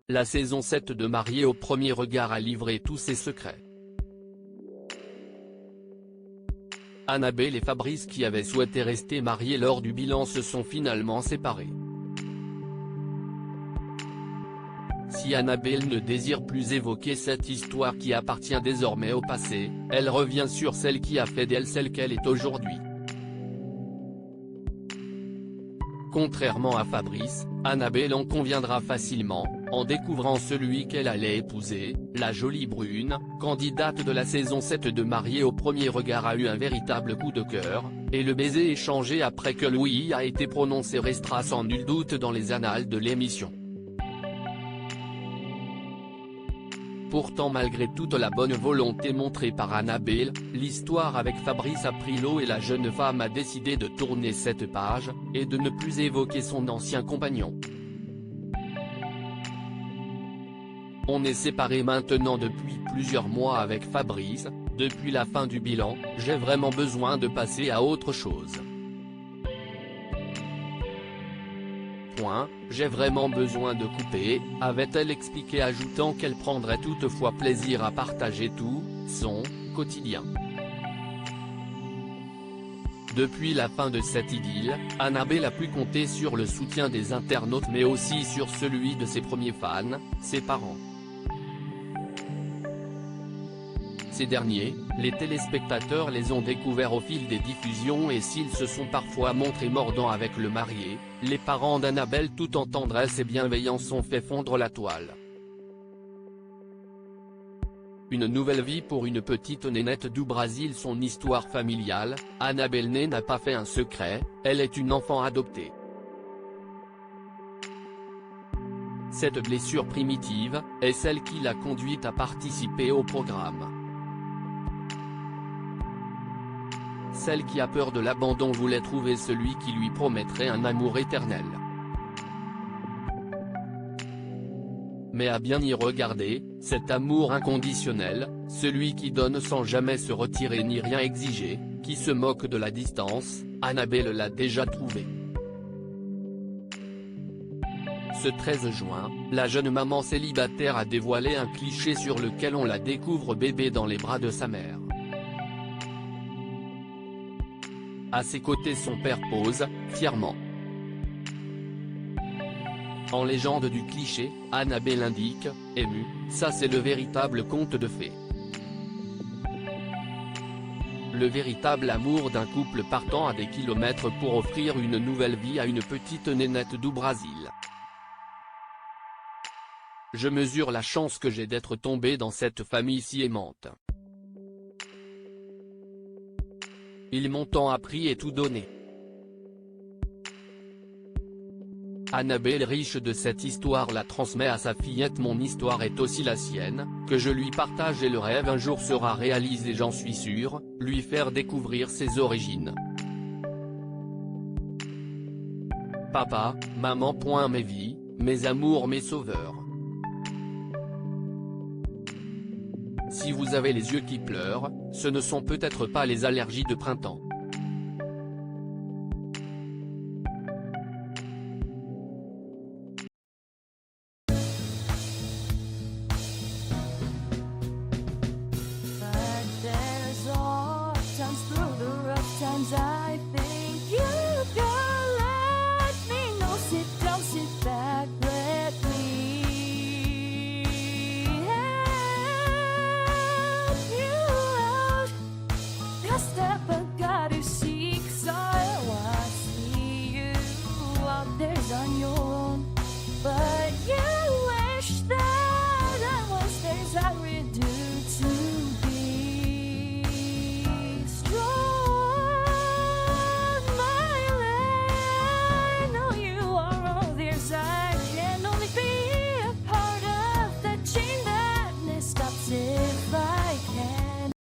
la saison 7 de Mariés au premier regard a livré tous ses secrets. Annabelle et Fabrice, qui avaient souhaité rester mariés lors du bilan, se sont finalement séparés. Si Annabelle ne désire plus évoquer cette histoire qui appartient désormais au passé, elle revient sur celle qui a fait d'elle celle qu'elle est aujourd'hui. Contrairement à Fabrice, Annabelle en conviendra facilement, en découvrant celui qu'elle allait épouser, la jolie brune, candidate de la saison 7 de Mariés au premier regard, a eu un véritable coup de cœur, et le baiser échangé après que l'ouïe a été prononcé restera sans nul doute dans les annales de l'émission. Pourtant, malgré toute la bonne volonté montrée par Annabelle, l'histoire avec Fabrice a pris l'eau et la jeune femme a décidé de tourner cette page, et de ne plus évoquer son ancien compagnon. On est séparés maintenant depuis plusieurs mois avec Fabrice, depuis la fin du bilan, j'ai vraiment besoin de passer à autre chose. J'ai vraiment besoin de couper, avait-elle expliqué, ajoutant qu'elle prendrait toutefois plaisir à partager tout, son quotidien. Depuis la fin de cette idylle, Annabelle a pu compter sur le soutien des internautes mais aussi sur celui de ses premiers fans, ses parents. Ces derniers, les téléspectateurs les ont découverts au fil des diffusions, et s'ils se sont parfois montrés mordants avec le marié, les parents d'Annabelle, tout en tendresse et bienveillance, ont fait fondre la toile. Une nouvelle vie pour une petite nénette du Brésil. Son histoire familiale, Annabelle n'a pas fait un secret, elle est une enfant adoptée. Cette blessure primitive, est celle qui l'a conduite à participer au programme. Celle qui a peur de l'abandon voulait trouver celui qui lui promettrait un amour éternel. Mais à bien y regarder, cet amour inconditionnel, celui qui donne sans jamais se retirer ni rien exiger, qui se moque de la distance, Annabelle l'a déjà trouvé. Ce 13 juin, la jeune maman célibataire a dévoilé un cliché sur lequel on la découvre bébé dans les bras de sa mère. À ses côtés, son père pose, fièrement. En légende du cliché, Annabelle indique, émue, ça c'est le véritable conte de fées. Le véritable amour d'un couple partant à des kilomètres pour offrir une nouvelle vie à une petite nénette du Brésil. Je mesure la chance que j'ai d'être tombé dans cette famille si aimante. Ils m'ont tant appris et tout donné. Annabelle, riche de cette histoire, la transmet à sa fillette. Mon histoire est aussi la sienne, que je lui partage, et le rêve un jour sera réalisé, j'en suis sûr, lui faire découvrir ses origines. Papa, maman. Mes vies, mes amours, mes sauveurs. Si vous avez les yeux qui pleurent, ce ne sont peut-être pas les allergies de printemps. But there's all times through the rough times I think you